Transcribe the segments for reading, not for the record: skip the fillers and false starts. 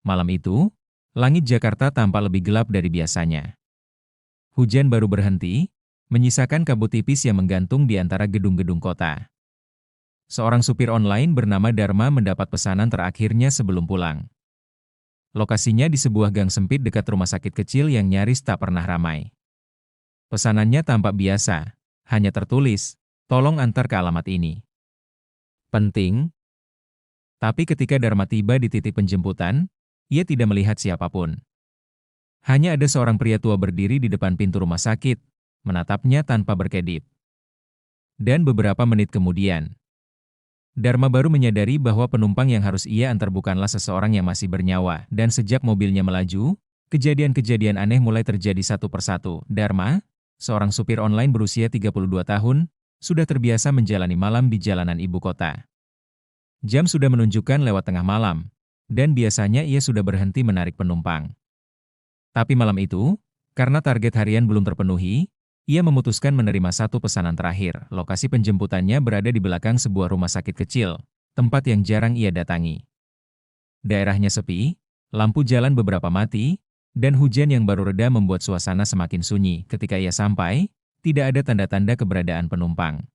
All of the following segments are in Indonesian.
Malam itu, langit Jakarta tampak lebih gelap dari biasanya. Hujan baru berhenti, menyisakan kabut tipis yang menggantung di antara gedung-gedung kota. Seorang supir online bernama Dharma mendapat pesanan terakhirnya sebelum pulang. Lokasinya di sebuah gang sempit dekat rumah sakit kecil yang nyaris tak pernah ramai. Pesanannya tampak biasa, hanya tertulis, "Tolong antar ke alamat ini." Penting, tapi ketika Dharma tiba di titik penjemputan, ia tidak melihat siapapun. Hanya ada seorang pria tua berdiri di depan pintu rumah sakit, menatapnya tanpa berkedip. Dan beberapa menit kemudian, Dharma baru menyadari bahwa penumpang yang harus ia antar bukanlah seseorang yang masih bernyawa, dan sejak mobilnya melaju, kejadian-kejadian aneh mulai terjadi satu persatu. Dharma, seorang supir online berusia 32 tahun, sudah terbiasa menjalani malam di jalanan ibu kota. Jam sudah menunjukkan lewat tengah malam, dan biasanya ia sudah berhenti menarik penumpang. Tapi malam itu, karena target harian belum terpenuhi, ia memutuskan menerima satu pesanan terakhir. Lokasi penjemputannya berada di belakang sebuah rumah sakit kecil, tempat yang jarang ia datangi. Daerahnya sepi, lampu jalan beberapa mati, dan hujan yang baru reda membuat suasana semakin sunyi. Ketika ia sampai, tidak ada tanda-tanda keberadaan penumpang.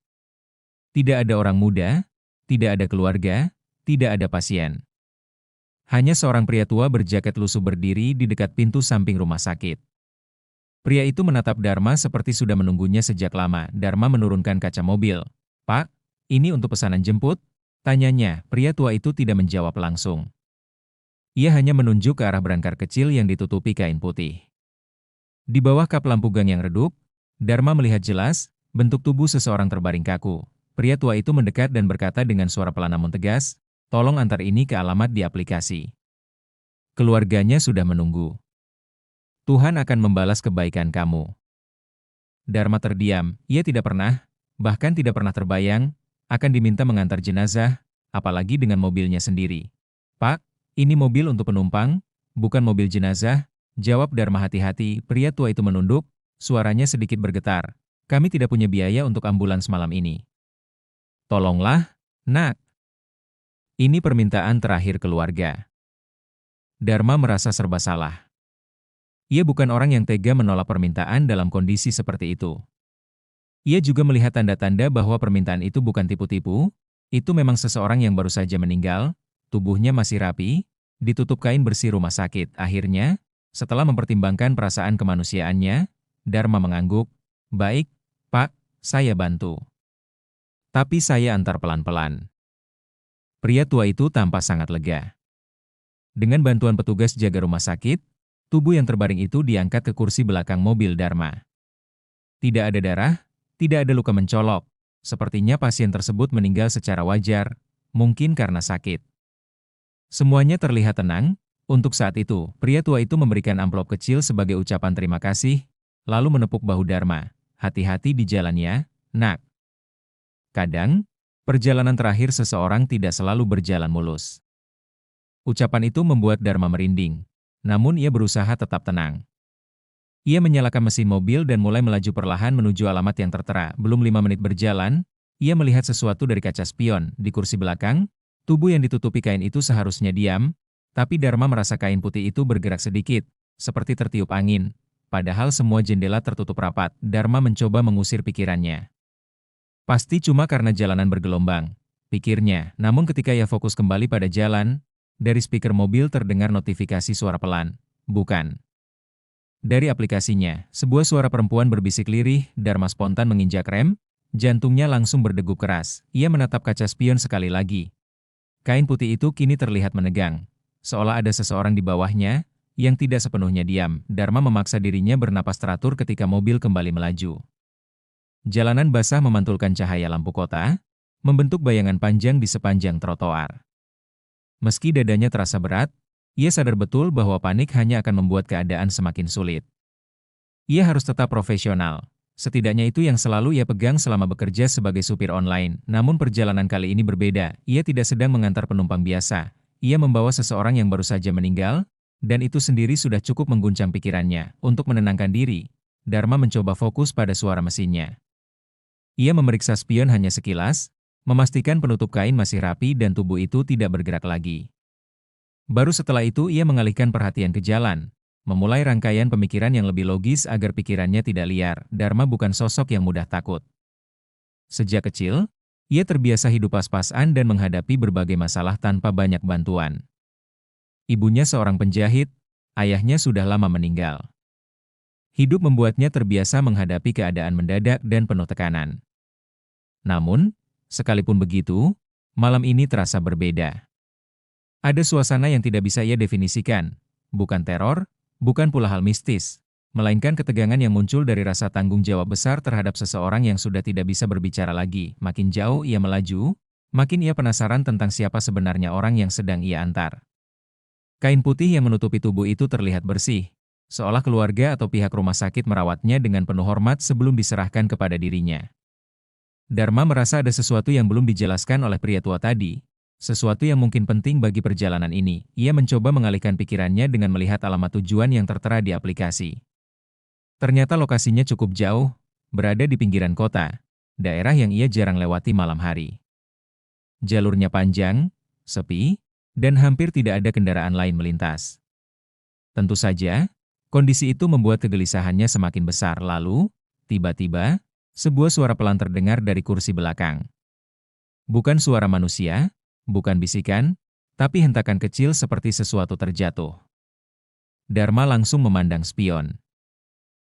Tidak ada orang muda, tidak ada keluarga, tidak ada pasien. Hanya seorang pria tua berjaket lusuh berdiri di dekat pintu samping rumah sakit. Pria itu menatap Dharma seperti sudah menunggunya sejak lama. Dharma menurunkan kaca mobil. "Pak, ini untuk pesanan jemput?" tanyanya. Pria tua itu tidak menjawab langsung. Ia hanya menunjuk ke arah berangkar kecil yang ditutupi kain putih. Di bawah kap lampu gang yang redup, Dharma melihat jelas bentuk tubuh seseorang terbaring kaku. Pria tua itu mendekat dan berkata dengan suara pelan namun tegas, "Tolong antar ini ke alamat di aplikasi. Keluarganya sudah menunggu. Tuhan akan membalas kebaikan kamu." Dharma terdiam. Ia tidak pernah, bahkan tidak pernah terbayang, akan diminta mengantar jenazah, apalagi dengan mobilnya sendiri. "Pak, ini mobil untuk penumpang, bukan mobil jenazah," jawab Dharma hati-hati. Pria tua itu menunduk, suaranya sedikit bergetar. "Kami tidak punya biaya untuk ambulans malam ini. Tolonglah, Nak. Ini permintaan terakhir keluarga." Dharma merasa serba salah. Ia bukan orang yang tega menolak permintaan dalam kondisi seperti itu. Ia juga melihat tanda-tanda bahwa permintaan itu bukan tipu-tipu, itu memang seseorang yang baru saja meninggal, tubuhnya masih rapi, ditutup kain bersih rumah sakit. Akhirnya, setelah mempertimbangkan perasaan kemanusiaannya, Dharma mengangguk, "Baik, Pak, saya bantu. Tapi saya antar pelan-pelan." Pria tua itu tampak sangat lega. Dengan bantuan petugas jaga rumah sakit, tubuh yang terbaring itu diangkat ke kursi belakang mobil Dharma. Tidak ada darah, tidak ada luka mencolok. Sepertinya pasien tersebut meninggal secara wajar, mungkin karena sakit. Semuanya terlihat tenang. Untuk saat itu, pria tua itu memberikan amplop kecil sebagai ucapan terima kasih, lalu menepuk bahu Dharma. "Hati-hati di jalannya, Nak. Kadang, perjalanan terakhir seseorang tidak selalu berjalan mulus." Ucapan itu membuat Dharma merinding. Namun ia berusaha tetap tenang. Ia menyalakan mesin mobil dan mulai melaju perlahan menuju alamat yang tertera. Belum 5 menit berjalan, ia melihat sesuatu dari kaca spion. Di kursi belakang, tubuh yang ditutupi kain itu seharusnya diam, tapi Dharma merasa kain putih itu bergerak sedikit, seperti tertiup angin. Padahal semua jendela tertutup rapat. Dharma mencoba mengusir pikirannya. Pasti cuma karena jalanan bergelombang, pikirnya. Namun ketika ia fokus kembali pada jalan, dari speaker mobil terdengar notifikasi suara pelan. "Bukan." Dari aplikasinya, sebuah suara perempuan berbisik lirih. Dharma spontan menginjak rem, jantungnya langsung berdegup keras. Ia menatap kaca spion sekali lagi. Kain putih itu kini terlihat menegang, seolah ada seseorang di bawahnya, yang tidak sepenuhnya diam. Dharma memaksa dirinya bernapas teratur ketika mobil kembali melaju. Jalanan basah memantulkan cahaya lampu kota, membentuk bayangan panjang di sepanjang trotoar. Meski dadanya terasa berat, ia sadar betul bahwa panik hanya akan membuat keadaan semakin sulit. Ia harus tetap profesional. Setidaknya itu yang selalu ia pegang selama bekerja sebagai supir online. Namun perjalanan kali ini berbeda. Ia tidak sedang mengantar penumpang biasa. Ia membawa seseorang yang baru saja meninggal, dan itu sendiri sudah cukup mengguncang pikirannya. Untuk menenangkan diri, Dharma mencoba fokus pada suara mesinnya. Ia memeriksa spion hanya sekilas, memastikan penutup kain masih rapi dan tubuh itu tidak bergerak lagi. Baru setelah itu ia mengalihkan perhatian ke jalan, memulai rangkaian pemikiran yang lebih logis agar pikirannya tidak liar. Dharma bukan sosok yang mudah takut. Sejak kecil, ia terbiasa hidup pas-pasan dan menghadapi berbagai masalah tanpa banyak bantuan. Ibunya seorang penjahit, ayahnya sudah lama meninggal. Hidup membuatnya terbiasa menghadapi keadaan mendadak dan penuh tekanan. Namun, sekalipun begitu, malam ini terasa berbeda. Ada suasana yang tidak bisa ia definisikan, bukan teror, bukan pula hal mistis, melainkan ketegangan yang muncul dari rasa tanggung jawab besar terhadap seseorang yang sudah tidak bisa berbicara lagi. Makin jauh ia melaju, makin ia penasaran tentang siapa sebenarnya orang yang sedang ia antar. Kain putih yang menutupi tubuh itu terlihat bersih, seolah keluarga atau pihak rumah sakit merawatnya dengan penuh hormat sebelum diserahkan kepada dirinya. Dharma merasa ada sesuatu yang belum dijelaskan oleh pria tua tadi, sesuatu yang mungkin penting bagi perjalanan ini. Ia mencoba mengalihkan pikirannya dengan melihat alamat tujuan yang tertera di aplikasi. Ternyata lokasinya cukup jauh, berada di pinggiran kota, daerah yang ia jarang lewati malam hari. Jalurnya panjang, sepi, dan hampir tidak ada kendaraan lain melintas. Tentu saja, kondisi itu membuat kegelisahannya semakin besar. Lalu, tiba-tiba, sebuah suara pelan terdengar dari kursi belakang. Bukan suara manusia, bukan bisikan, tapi hentakan kecil seperti sesuatu terjatuh. Dharma langsung memandang spion.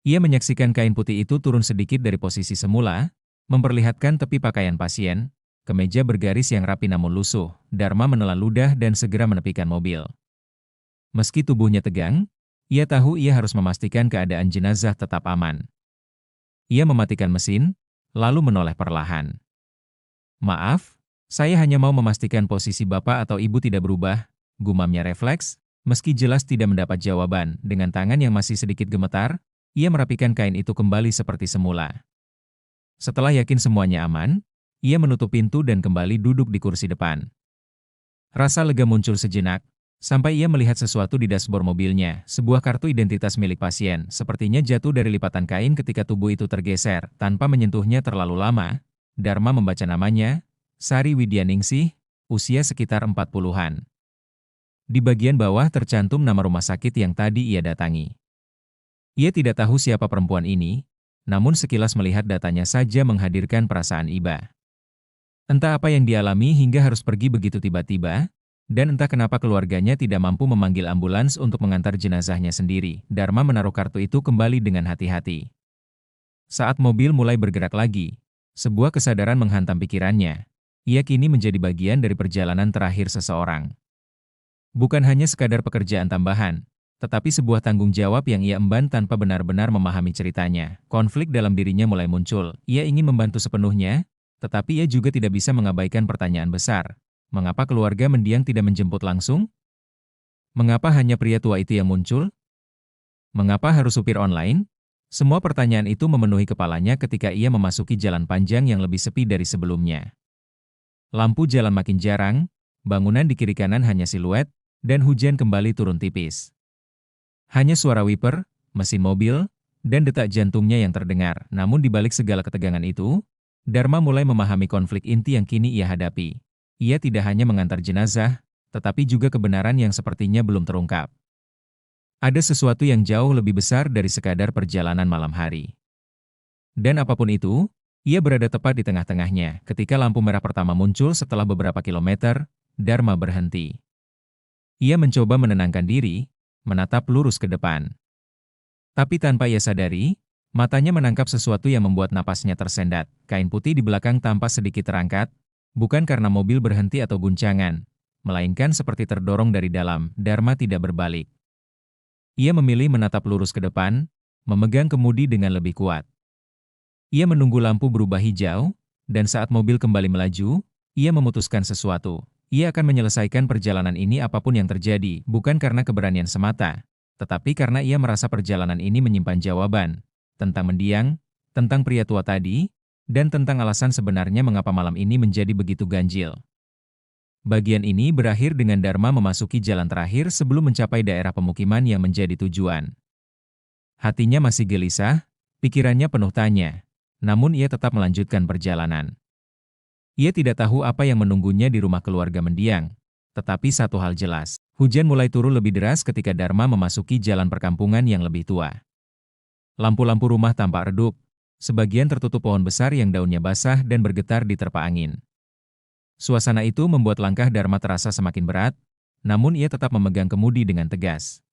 Ia menyaksikan kain putih itu turun sedikit dari posisi semula, memperlihatkan tepi pakaian pasien, kemeja bergaris yang rapi namun lusuh. Dharma menelan ludah dan segera menepikan mobil. Meski tubuhnya tegang, ia tahu ia harus memastikan keadaan jenazah tetap aman. Ia mematikan mesin, lalu menoleh perlahan. "Maaf, saya hanya mau memastikan posisi Bapak atau Ibu tidak berubah," gumamnya refleks, meski jelas tidak mendapat jawaban. Dengan tangan yang masih sedikit gemetar, ia merapikan kain itu kembali seperti semula. Setelah yakin semuanya aman, ia menutup pintu dan kembali duduk di kursi depan. Rasa lega muncul sejenak, sampai ia melihat sesuatu di dashboard mobilnya, sebuah kartu identitas milik pasien, sepertinya jatuh dari lipatan kain ketika tubuh itu tergeser. Tanpa menyentuhnya terlalu lama, Dharma membaca namanya, Sari Widyaningsih, usia sekitar 40-an. Di bagian bawah tercantum nama rumah sakit yang tadi ia datangi. Ia tidak tahu siapa perempuan ini, namun sekilas melihat datanya saja menghadirkan perasaan iba. Entah apa yang dialami hingga harus pergi begitu tiba-tiba, dan entah kenapa keluarganya tidak mampu memanggil ambulans untuk mengantar jenazahnya sendiri. Dharma menaruh kartu itu kembali dengan hati-hati. Saat mobil mulai bergerak lagi, sebuah kesadaran menghantam pikirannya. Ia kini menjadi bagian dari perjalanan terakhir seseorang. Bukan hanya sekadar pekerjaan tambahan, tetapi sebuah tanggung jawab yang ia emban tanpa benar-benar memahami ceritanya. Konflik dalam dirinya mulai muncul. Ia ingin membantu sepenuhnya, tetapi ia juga tidak bisa mengabaikan pertanyaan besar. Mengapa keluarga mendiang tidak menjemput langsung? Mengapa hanya pria tua itu yang muncul? Mengapa harus supir online? Semua pertanyaan itu memenuhi kepalanya ketika ia memasuki jalan panjang yang lebih sepi dari sebelumnya. Lampu jalan makin jarang, bangunan di kiri kanan hanya siluet, dan hujan kembali turun tipis. Hanya suara wiper, mesin mobil, dan detak jantungnya yang terdengar. Namun di balik segala ketegangan itu, Dharma mulai memahami konflik inti yang kini ia hadapi. Ia tidak hanya mengantar jenazah, tetapi juga kebenaran yang sepertinya belum terungkap. Ada sesuatu yang jauh lebih besar dari sekadar perjalanan malam hari. Dan apapun itu, ia berada tepat di tengah-tengahnya. Ketika lampu merah pertama muncul setelah beberapa kilometer, Dharma berhenti. Ia mencoba menenangkan diri, menatap lurus ke depan. Tapi tanpa ia sadari, matanya menangkap sesuatu yang membuat napasnya tersendat. Kain putih di belakang tampak sedikit terangkat, bukan karena mobil berhenti atau guncangan, melainkan seperti terdorong dari dalam. Dharma tidak berbalik. Ia memilih menatap lurus ke depan, memegang kemudi dengan lebih kuat. Ia menunggu lampu berubah hijau, dan saat mobil kembali melaju, ia memutuskan sesuatu. Ia akan menyelesaikan perjalanan ini apapun yang terjadi, bukan karena keberanian semata, tetapi karena ia merasa perjalanan ini menyimpan jawaban tentang mendiang, tentang pria tua tadi, dan tentang alasan sebenarnya mengapa malam ini menjadi begitu ganjil. Bagian ini berakhir dengan Dharma memasuki jalan terakhir sebelum mencapai daerah pemukiman yang menjadi tujuan. Hatinya masih gelisah, pikirannya penuh tanya. Namun ia tetap melanjutkan perjalanan. Ia tidak tahu apa yang menunggunya di rumah keluarga mendiang, tetapi satu hal jelas, Hujan mulai turun lebih deras ketika Dharma memasuki jalan perkampungan yang lebih tua. Lampu-lampu rumah tampak redup, sebagian tertutup pohon besar yang daunnya basah dan bergetar diterpa angin. Suasana itu membuat langkah Dharma terasa semakin berat, namun ia tetap memegang kemudi dengan tegas.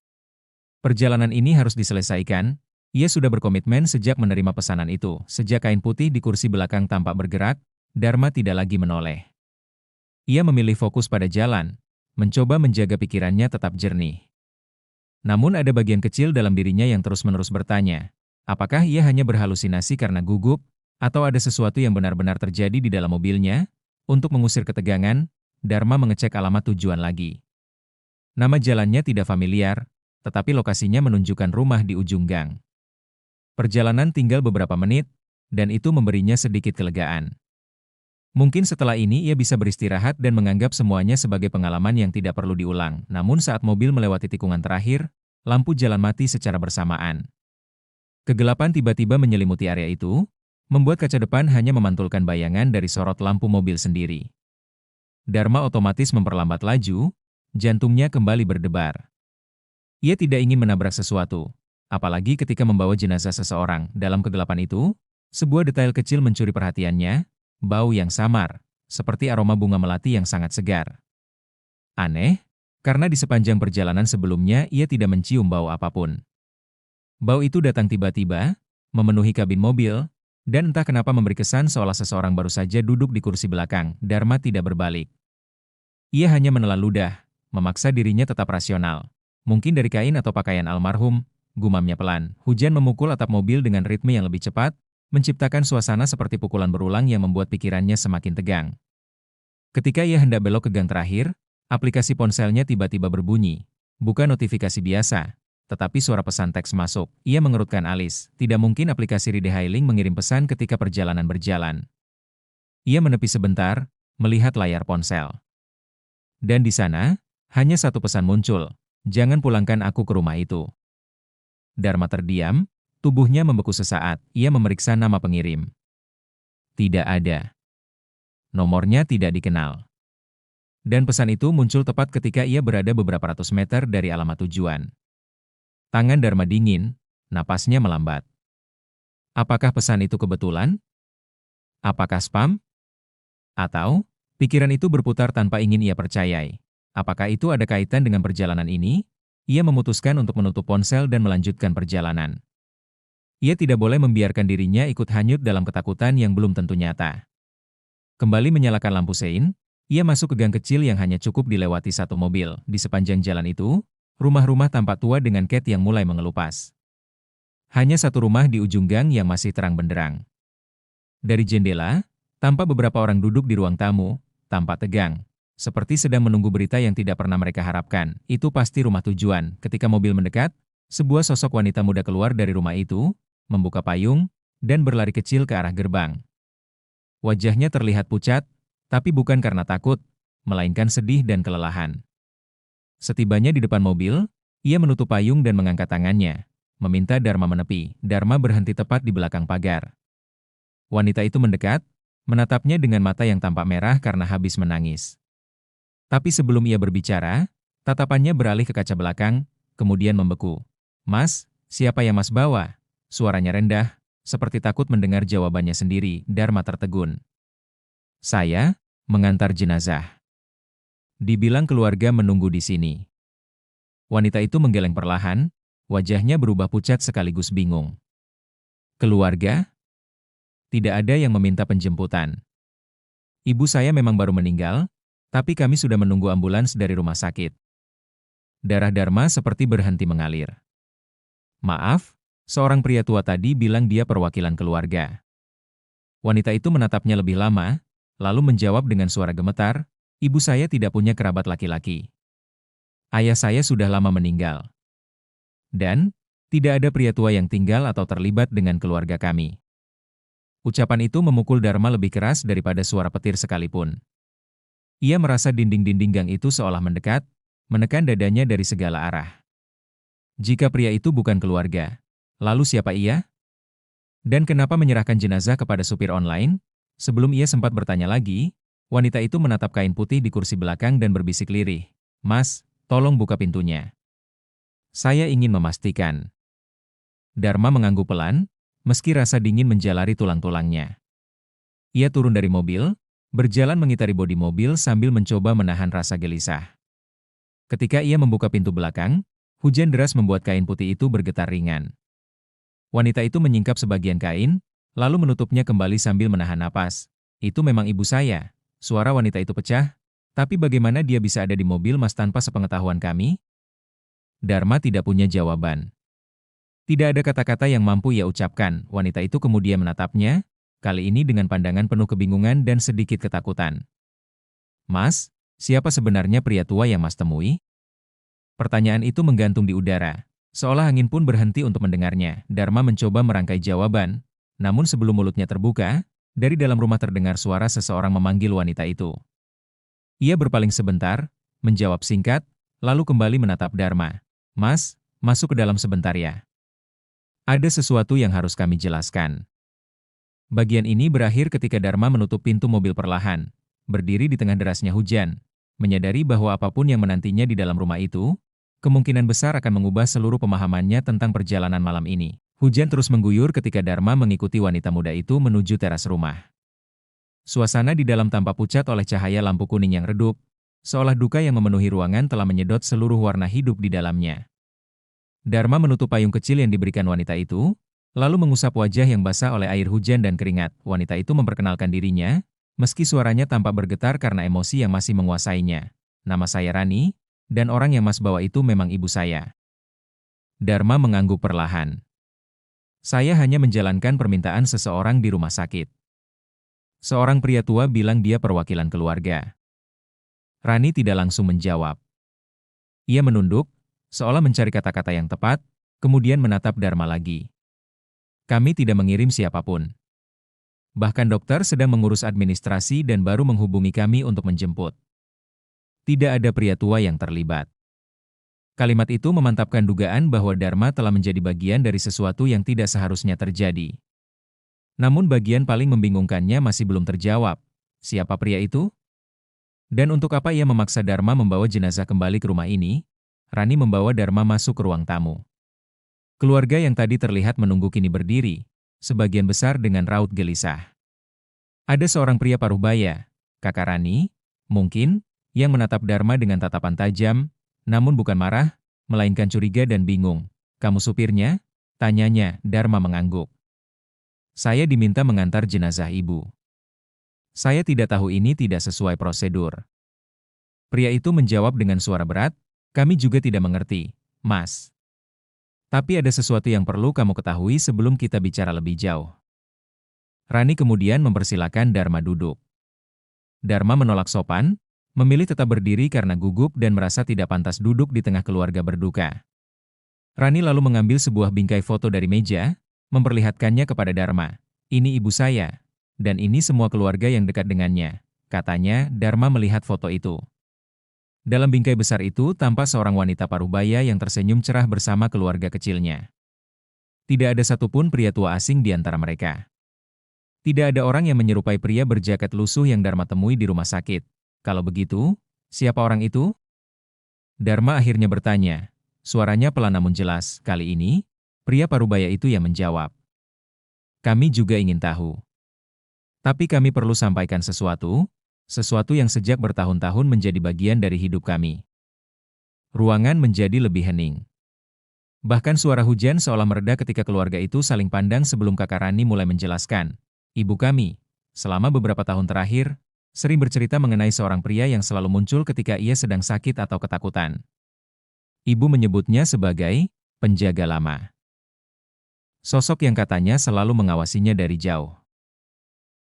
Perjalanan ini harus diselesaikan. Ia sudah berkomitmen sejak menerima pesanan itu. Sejak kain putih di kursi belakang tampak bergerak, Dharma tidak lagi menoleh. Ia memilih fokus pada jalan, mencoba menjaga pikirannya tetap jernih. Namun ada bagian kecil dalam dirinya yang terus-menerus bertanya, apakah ia hanya berhalusinasi karena gugup, atau ada sesuatu yang benar-benar terjadi di dalam mobilnya? Untuk mengusir ketegangan, Dharma mengecek alamat tujuan lagi. Nama jalannya tidak familiar, tetapi lokasinya menunjukkan rumah di ujung gang. Perjalanan tinggal beberapa menit, dan itu memberinya sedikit kelegaan. Mungkin setelah ini ia bisa beristirahat dan menganggap semuanya sebagai pengalaman yang tidak perlu diulang. Namun saat mobil melewati tikungan terakhir, lampu jalan mati secara bersamaan. Kegelapan tiba-tiba menyelimuti area itu, membuat kaca depan hanya memantulkan bayangan dari sorot lampu mobil sendiri. Dharma otomatis memperlambat laju, jantungnya kembali berdebar. Ia tidak ingin menabrak sesuatu, apalagi ketika membawa jenazah seseorang. Dalam kegelapan itu, sebuah detail kecil mencuri perhatiannya, bau yang samar, seperti aroma bunga melati yang sangat segar. Aneh, karena di sepanjang perjalanan sebelumnya ia tidak mencium bau apapun. Bau itu datang tiba-tiba, memenuhi kabin mobil, dan entah kenapa memberi kesan seolah seseorang baru saja duduk di kursi belakang. Dharma tidak berbalik. Ia hanya menelan ludah, memaksa dirinya tetap rasional. Mungkin dari kain atau pakaian almarhum, gumamnya pelan. Hujan memukul atap mobil dengan ritme yang lebih cepat, menciptakan suasana seperti pukulan berulang yang membuat pikirannya semakin tegang. Ketika ia hendak belok ke gang terakhir, aplikasi ponselnya tiba-tiba berbunyi. Bukan notifikasi biasa, tetapi suara pesan teks masuk. Ia mengerutkan alis. Tidak mungkin aplikasi ride hailing mengirim pesan ketika perjalanan berjalan. Ia menepi sebentar, melihat layar ponsel. Dan di sana, hanya satu pesan muncul. Jangan pulangkan aku ke rumah itu. Dharma terdiam, tubuhnya membeku sesaat. Ia memeriksa nama pengirim. Tidak ada. Nomornya tidak dikenal. Dan pesan itu muncul tepat ketika ia berada beberapa ratus meter dari alamat tujuan. Tangan Dharma dingin, napasnya melambat. Apakah pesan itu kebetulan? Apakah spam? Atau, pikiran itu berputar tanpa ingin ia percayai. Apakah itu ada kaitan dengan perjalanan ini? Ia memutuskan untuk menutup ponsel dan melanjutkan perjalanan. Ia tidak boleh membiarkan dirinya ikut hanyut dalam ketakutan yang belum tentu nyata. Kembali menyalakan lampu sein, ia masuk ke gang kecil yang hanya cukup dilewati satu mobil. Di sepanjang jalan itu, rumah-rumah tampak tua dengan cat yang mulai mengelupas. Hanya satu rumah di ujung gang yang masih terang benderang. Dari jendela, tampak beberapa orang duduk di ruang tamu, tampak tegang. Seperti sedang menunggu berita yang tidak pernah mereka harapkan. Itu pasti rumah tujuan. Ketika mobil mendekat, sebuah sosok wanita muda keluar dari rumah itu, membuka payung, dan berlari kecil ke arah gerbang. Wajahnya terlihat pucat, tapi bukan karena takut, melainkan sedih dan kelelahan. Setibanya di depan mobil, ia menutup payung dan mengangkat tangannya, meminta Dharma menepi. Dharma berhenti tepat di belakang pagar. Wanita itu mendekat, menatapnya dengan mata yang tampak merah karena habis menangis. Tapi sebelum ia berbicara, tatapannya beralih ke kaca belakang, kemudian membeku. Mas, siapa yang Mas bawa? Suaranya rendah, seperti takut mendengar jawabannya sendiri. Dharma tertegun. Saya, mengantar jenazah. Dibilang keluarga menunggu di sini. Wanita itu menggeleng perlahan, wajahnya berubah pucat sekaligus bingung. Keluarga? Tidak ada yang meminta penjemputan. Ibu saya memang baru meninggal, tapi kami sudah menunggu ambulans dari rumah sakit. Darah Dharma seperti berhenti mengalir. Maaf, seorang pria tua tadi bilang dia perwakilan keluarga. Wanita itu menatapnya lebih lama, lalu menjawab dengan suara gemetar, ibu saya tidak punya kerabat laki-laki. Ayah saya sudah lama meninggal. Dan, tidak ada pria tua yang tinggal atau terlibat dengan keluarga kami. Ucapan itu memukul Dharma lebih keras daripada suara petir sekalipun. Ia merasa dinding-dinding gang itu seolah mendekat, menekan dadanya dari segala arah. Jika pria itu bukan keluarga, lalu siapa ia? Dan kenapa menyerahkan jenazah kepada supir online? Sebelum ia sempat bertanya lagi, wanita itu menatap kain putih di kursi belakang dan berbisik lirih. Mas, Tolong buka pintunya. Saya ingin memastikan. Dharma mengangguk pelan, meski rasa dingin menjalari tulang-tulangnya. Ia turun dari mobil, berjalan mengitari bodi mobil sambil mencoba menahan rasa gelisah. Ketika ia membuka pintu belakang, hujan deras membuat kain putih itu bergetar ringan. Wanita itu menyingkap sebagian kain, lalu menutupnya kembali sambil menahan napas. Itu memang ibu saya. Suara wanita itu pecah, tapi bagaimana dia bisa ada di mobil Mas tanpa sepengetahuan kami? Dharma tidak punya jawaban. Tidak ada kata-kata yang mampu ia ucapkan. Wanita itu kemudian menatapnya, kali ini dengan pandangan penuh kebingungan dan sedikit ketakutan. Mas, siapa sebenarnya pria tua yang Mas temui? Pertanyaan itu menggantung di udara. Seolah angin pun berhenti untuk mendengarnya. Dharma mencoba merangkai jawaban, namun sebelum mulutnya terbuka, dari dalam rumah terdengar suara seseorang memanggil wanita itu. Ia berpaling sebentar, menjawab singkat, lalu kembali menatap Dharma. Mas, masuk ke dalam sebentar ya. Ada sesuatu yang harus kami jelaskan. Bagian ini berakhir ketika Dharma menutup pintu mobil perlahan, berdiri di tengah derasnya hujan, menyadari bahwa apapun yang menantinya di dalam rumah itu, kemungkinan besar akan mengubah seluruh pemahamannya tentang perjalanan malam ini. Hujan terus mengguyur ketika Dharma mengikuti wanita muda itu menuju teras rumah. Suasana di dalam tampak pucat oleh cahaya lampu kuning yang redup, seolah duka yang memenuhi ruangan telah menyedot seluruh warna hidup di dalamnya. Dharma menutup payung kecil yang diberikan wanita itu, lalu mengusap wajah yang basah oleh air hujan dan keringat. Wanita itu memperkenalkan dirinya, meski suaranya tampak bergetar karena emosi yang masih menguasainya. Nama saya Rani, dan orang yang Mas bawa itu memang ibu saya. Dharma mengangguk perlahan. Saya hanya menjalankan permintaan seseorang di rumah sakit. Seorang pria tua bilang dia perwakilan keluarga. Rani tidak langsung menjawab. Ia menunduk, seolah mencari kata-kata yang tepat, kemudian menatap Dharma lagi. Kami tidak mengirim siapapun. Bahkan dokter sedang mengurus administrasi dan baru menghubungi kami untuk menjemput. Tidak ada pria tua yang terlibat. Kalimat itu memantapkan dugaan bahwa Dharma telah menjadi bagian dari sesuatu yang tidak seharusnya terjadi. Namun bagian paling membingungkannya masih belum terjawab. Siapa pria itu? Dan untuk apa ia memaksa Dharma membawa jenazah kembali ke rumah ini? Rani membawa Dharma masuk ke ruang tamu. Keluarga yang tadi terlihat menunggu kini berdiri, sebagian besar dengan raut gelisah. Ada seorang pria paruh baya, kakak Rani, mungkin, yang menatap Dharma dengan tatapan tajam, namun bukan marah, melainkan curiga dan bingung. Kamu supirnya? Tanyanya. Dharma mengangguk. Saya diminta mengantar jenazah ibu. Saya tidak tahu ini tidak sesuai prosedur. Pria itu menjawab dengan suara berat, kami juga tidak mengerti, Mas. Tapi ada sesuatu yang perlu kamu ketahui sebelum kita bicara lebih jauh. Rani kemudian mempersilakan Dharma duduk. Dharma menolak sopan, memilih tetap berdiri karena gugup dan merasa tidak pantas duduk di tengah keluarga berduka. Rani lalu mengambil sebuah bingkai foto dari meja, memperlihatkannya kepada Dharma. Ini ibu saya, dan ini semua keluarga yang dekat dengannya, katanya. Dharma melihat foto itu. Dalam bingkai besar itu tampak seorang wanita paruh baya yang tersenyum cerah bersama keluarga kecilnya. Tidak ada satupun pria tua asing di antara mereka. Tidak ada orang yang menyerupai pria berjaket lusuh yang Dharma temui di rumah sakit. Kalau begitu, siapa orang itu? Dharma akhirnya bertanya. Suaranya pelan namun jelas. Kali ini, pria parubaya itu yang menjawab. Kami juga ingin tahu. Tapi kami perlu sampaikan sesuatu yang sejak bertahun-tahun menjadi bagian dari hidup kami. Ruangan menjadi lebih hening. Bahkan suara hujan seolah mereda ketika keluarga itu saling pandang sebelum kakak Rani mulai menjelaskan. Ibu kami, selama beberapa tahun terakhir, sering bercerita mengenai seorang pria yang selalu muncul ketika ia sedang sakit atau ketakutan. Ibu menyebutnya sebagai penjaga lama. Sosok yang katanya selalu mengawasinya dari jauh.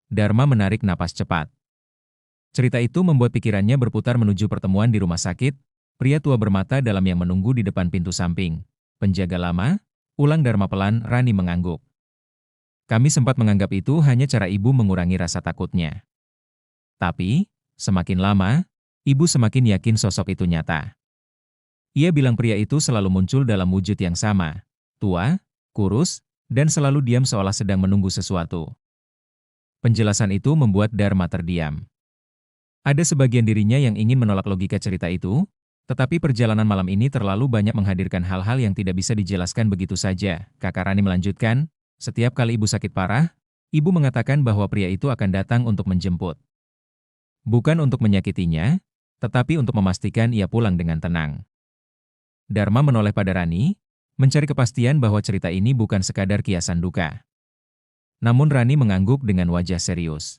Dharma menarik napas cepat. Cerita itu membuat pikirannya berputar menuju pertemuan di rumah sakit, pria tua bermata dalam yang menunggu di depan pintu samping. Penjaga lama? Ulang Dharma pelan. Rani mengangguk. Kami sempat menganggap itu hanya cara ibu mengurangi rasa takutnya. Tapi, semakin lama, ibu semakin yakin sosok itu nyata. Ia bilang pria itu selalu muncul dalam wujud yang sama, tua, kurus, dan selalu diam seolah sedang menunggu sesuatu. Penjelasan itu membuat Dharma terdiam. Ada sebagian dirinya yang ingin menolak logika cerita itu, Tetapi perjalanan malam ini terlalu banyak menghadirkan hal-hal yang tidak bisa dijelaskan begitu saja. Kakak Rani melanjutkan, setiap kali ibu sakit parah, ibu mengatakan bahwa pria itu akan datang untuk menjemput. Bukan untuk menyakitinya, tetapi untuk memastikan ia pulang dengan tenang. Dharma menoleh pada Rani, mencari kepastian bahwa cerita ini bukan sekadar kiasan duka. Namun Rani mengangguk dengan wajah serius.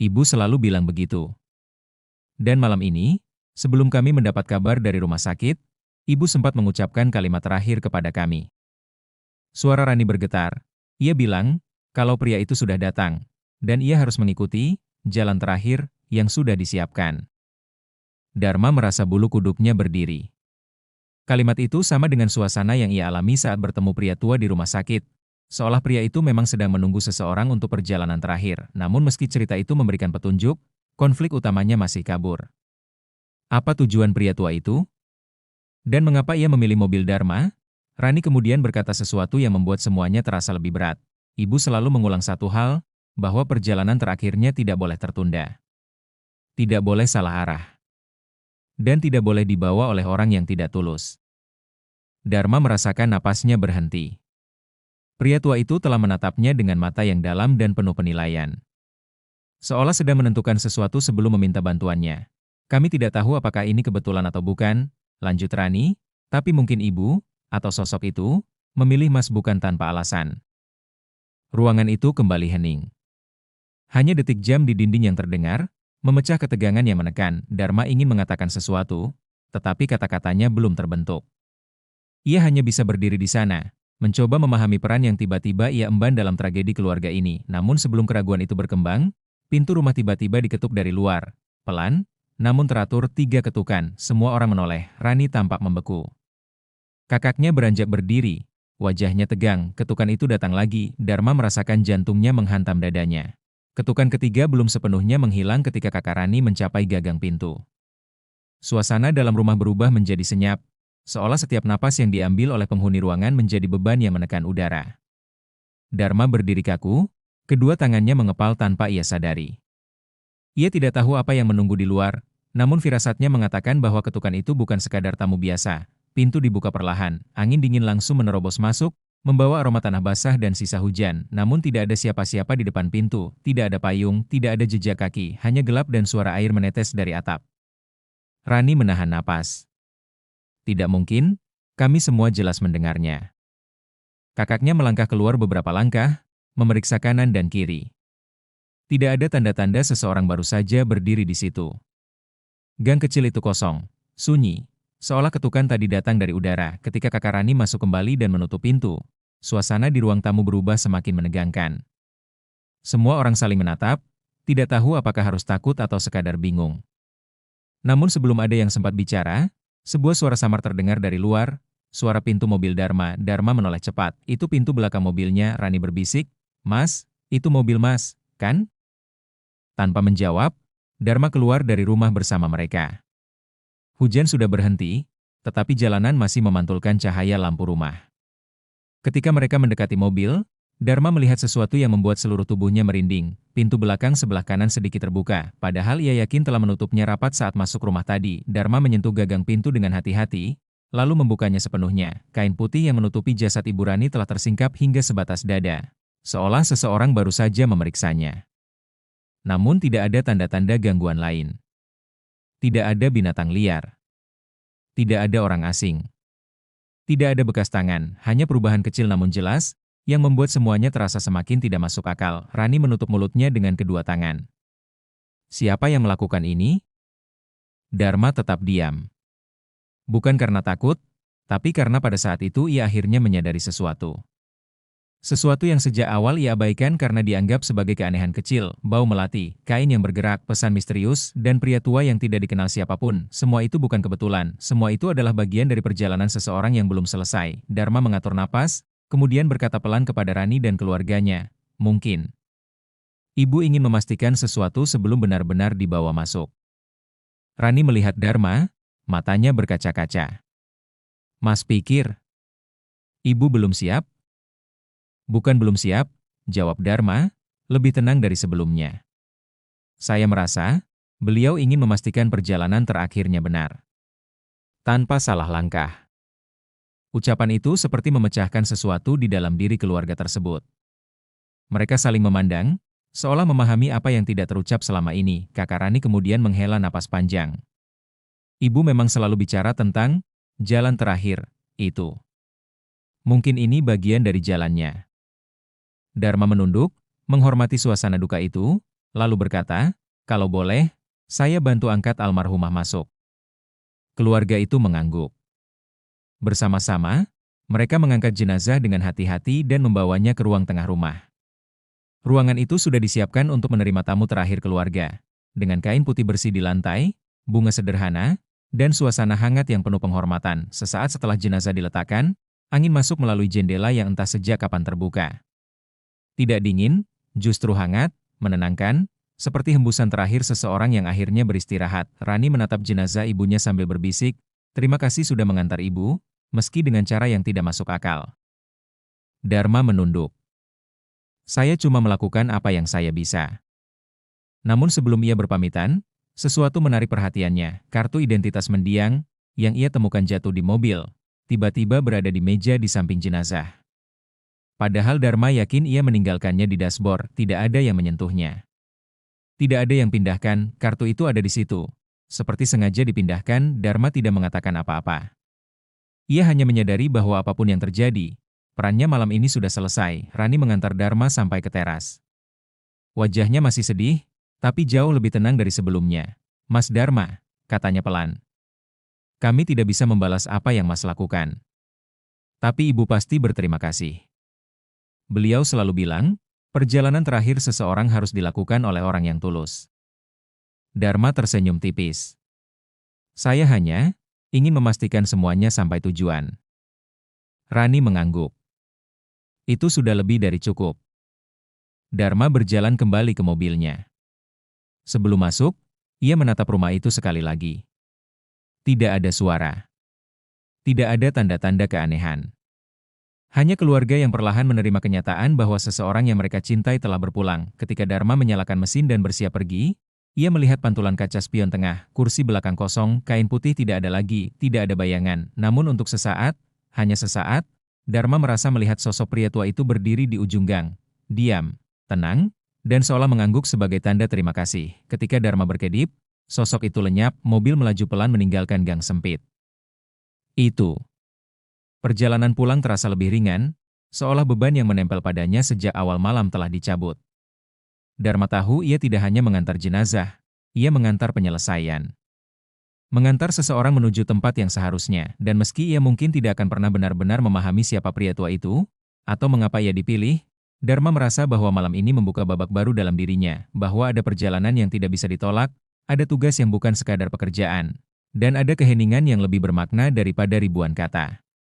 Ibu selalu bilang begitu. Dan malam ini, sebelum kami mendapat kabar dari rumah sakit, ibu sempat mengucapkan kalimat terakhir kepada kami. Suara Rani bergetar. Ia bilang, kalau pria itu sudah datang, dan ia harus mengikuti jalan terakhir yang sudah disiapkan. Dharma merasa bulu kuduknya berdiri. Kalimat itu sama dengan suasana yang ia alami saat bertemu pria tua di rumah sakit. Seolah pria itu memang sedang menunggu seseorang untuk perjalanan terakhir. Namun meski cerita itu memberikan petunjuk, konflik utamanya masih kabur. Apa tujuan pria tua itu? Dan mengapa ia memilih mobil Dharma? Rani kemudian berkata sesuatu yang membuat semuanya terasa lebih berat. Ibu selalu mengulang satu hal, bahwa perjalanan terakhirnya tidak boleh tertunda. Tidak boleh salah arah. Dan tidak boleh dibawa oleh orang yang tidak tulus. Dharma merasakan napasnya berhenti. Pria tua itu telah menatapnya dengan mata yang dalam dan penuh penilaian. Seolah sedang menentukan sesuatu sebelum meminta bantuannya. Kami tidak tahu apakah ini kebetulan atau bukan, lanjut Rani, tapi mungkin ibu, atau sosok itu, memilih Mas bukan tanpa alasan. Ruangan itu kembali hening. Hanya detik jam di dinding yang terdengar, memecah ketegangan yang menekan. Dharma ingin mengatakan sesuatu, tetapi kata-katanya belum terbentuk. Ia hanya bisa berdiri di sana, mencoba memahami peran yang tiba-tiba ia emban dalam tragedi keluarga ini. Namun sebelum keraguan itu berkembang, pintu rumah tiba-tiba diketuk dari luar. Pelan, namun teratur 3 ketukan. Semua orang menoleh. Rani tampak membeku. Kakaknya beranjak berdiri. Wajahnya tegang. Ketukan itu datang lagi. Dharma merasakan jantungnya menghantam dadanya. Ketukan ketiga belum sepenuhnya menghilang ketika kakak Rani mencapai gagang pintu. Suasana dalam rumah berubah menjadi senyap. Seolah setiap napas yang diambil oleh penghuni ruangan menjadi beban yang menekan udara. Dharma berdiri kaku, kedua tangannya mengepal tanpa ia sadari. Ia tidak tahu apa yang menunggu di luar, namun firasatnya mengatakan bahwa ketukan itu bukan sekadar tamu biasa. Pintu dibuka perlahan, angin dingin langsung menerobos masuk, membawa aroma tanah basah dan sisa hujan. Namun tidak ada siapa-siapa di depan pintu, tidak ada payung, tidak ada jejak kaki, hanya gelap dan suara air menetes dari atap. Rani menahan napas. Tidak mungkin, kami semua jelas mendengarnya. Kakaknya melangkah keluar beberapa langkah, memeriksa kanan dan kiri. Tidak ada tanda-tanda seseorang baru saja berdiri di situ. Gang kecil itu kosong, sunyi, seolah ketukan tadi datang dari udara. Ketika kakak Rani masuk kembali dan menutup pintu, suasana di ruang tamu berubah semakin menegangkan. Semua orang saling menatap, tidak tahu apakah harus takut atau sekadar bingung. Namun sebelum ada yang sempat bicara, sebuah suara samar terdengar dari luar, suara pintu mobil Dharma. Dharma menoleh cepat. Itu pintu belakang mobilnya. Rani berbisik, "Mas, itu mobil Mas, kan?" Tanpa menjawab, Dharma keluar dari rumah bersama mereka. Hujan sudah berhenti, tetapi jalanan masih memantulkan cahaya lampu rumah. Ketika mereka mendekati mobil, Dharma melihat sesuatu yang membuat seluruh tubuhnya merinding. Pintu belakang sebelah kanan sedikit terbuka, padahal ia yakin telah menutupnya rapat saat masuk rumah tadi. Dharma menyentuh gagang pintu dengan hati-hati, lalu membukanya sepenuhnya. Kain putih yang menutupi jasad Ibu Rani telah tersingkap hingga sebatas dada, seolah seseorang baru saja memeriksanya. Namun tidak ada tanda-tanda gangguan lain. Tidak ada binatang liar. Tidak ada orang asing. Tidak ada bekas tangan, hanya perubahan kecil namun jelas, yang membuat semuanya terasa semakin tidak masuk akal. Rani menutup mulutnya dengan kedua tangan. Siapa yang melakukan ini? Dharma tetap diam. Bukan karena takut, tapi karena pada saat itu ia akhirnya menyadari sesuatu. Sesuatu yang sejak awal ia abaikan karena dianggap sebagai keanehan kecil, bau melati, kain yang bergerak, pesan misterius, dan pria tua yang tidak dikenal siapapun. Semua itu bukan kebetulan, semua itu adalah bagian dari perjalanan seseorang yang belum selesai. Dharma mengatur napas, kemudian berkata pelan kepada Rani dan keluarganya, "Mungkin Ibu ingin memastikan sesuatu sebelum benar-benar dibawa masuk." Rani melihat Dharma, matanya berkaca-kaca. "Mas pikir Ibu belum siap?" "Bukan belum siap," jawab Dharma, lebih tenang dari sebelumnya. "Saya merasa, beliau ingin memastikan perjalanan terakhirnya benar." tanpa salah langkah. Ucapan itu seperti memecahkan sesuatu di dalam diri keluarga tersebut. Mereka saling memandang, seolah memahami apa yang tidak terucap selama ini. Kakak Rani kemudian menghela napas panjang. Ibu memang selalu bicara tentang jalan terakhir itu. Mungkin ini bagian dari jalannya. Dharma menunduk, menghormati suasana duka itu, lalu berkata, "Kalau boleh, saya bantu angkat almarhumah masuk." Keluarga itu mengangguk. Bersama-sama, mereka mengangkat jenazah dengan hati-hati dan membawanya ke ruang tengah rumah. Ruangan itu sudah disiapkan untuk menerima tamu terakhir keluarga, dengan kain putih bersih di lantai, bunga sederhana, dan suasana hangat yang penuh penghormatan. Sesaat setelah jenazah diletakkan, angin masuk melalui jendela yang entah sejak kapan terbuka. Tidak dingin, justru hangat, menenangkan, seperti hembusan terakhir seseorang yang akhirnya beristirahat. Rani menatap jenazah ibunya sambil berbisik, "Terima kasih sudah mengantar ibu, meski dengan cara yang tidak masuk akal." Dharma menunduk. "Saya cuma melakukan apa yang saya bisa." Namun sebelum ia berpamitan, sesuatu menarik perhatiannya. Kartu identitas mendiang, yang ia temukan jatuh di mobil, tiba-tiba berada di meja di samping jenazah. Padahal Dharma yakin ia meninggalkannya di dashboard, tidak ada yang menyentuhnya. Tidak ada yang pindahkan, kartu itu ada di situ. Seperti sengaja dipindahkan, Dharma tidak mengatakan apa-apa. Ia hanya menyadari bahwa apapun yang terjadi, perannya malam ini sudah selesai. Rani mengantar Dharma sampai ke teras. Wajahnya masih sedih, tapi jauh lebih tenang dari sebelumnya. "Mas Dharma," katanya pelan. "Kami tidak bisa membalas apa yang Mas lakukan. Tapi Ibu pasti berterima kasih." Beliau selalu bilang, perjalanan terakhir seseorang harus dilakukan oleh orang yang tulus. Dharma tersenyum tipis. "Saya hanya ingin memastikan semuanya sampai tujuan." Rani mengangguk. "Itu sudah lebih dari cukup." Dharma berjalan kembali ke mobilnya. Sebelum masuk, ia menatap rumah itu sekali lagi. Tidak ada suara. Tidak ada tanda-tanda keanehan. Hanya keluarga yang perlahan menerima kenyataan bahwa seseorang yang mereka cintai telah berpulang. Ketika Dharma menyalakan mesin dan bersiap pergi, ia melihat pantulan kaca spion tengah, kursi belakang kosong, kain putih tidak ada lagi, tidak ada bayangan. Namun untuk sesaat, hanya sesaat, Dharma merasa melihat sosok pria tua itu berdiri di ujung gang. Diam, tenang, dan seolah mengangguk sebagai tanda terima kasih. Ketika Dharma berkedip, sosok itu lenyap, mobil melaju pelan meninggalkan gang sempit. Perjalanan pulang terasa lebih ringan, seolah beban yang menempel padanya sejak awal malam telah dicabut. Dharma tahu ia tidak hanya mengantar jenazah, ia mengantar penyelesaian. Mengantar seseorang menuju tempat yang seharusnya, dan meski ia mungkin tidak akan pernah benar-benar memahami siapa pria tua itu, atau mengapa ia dipilih, Dharma merasa bahwa malam ini membuka babak baru dalam dirinya, bahwa ada perjalanan yang tidak bisa ditolak, ada tugas yang bukan sekadar pekerjaan, dan ada keheningan yang lebih bermakna daripada ribuan kata.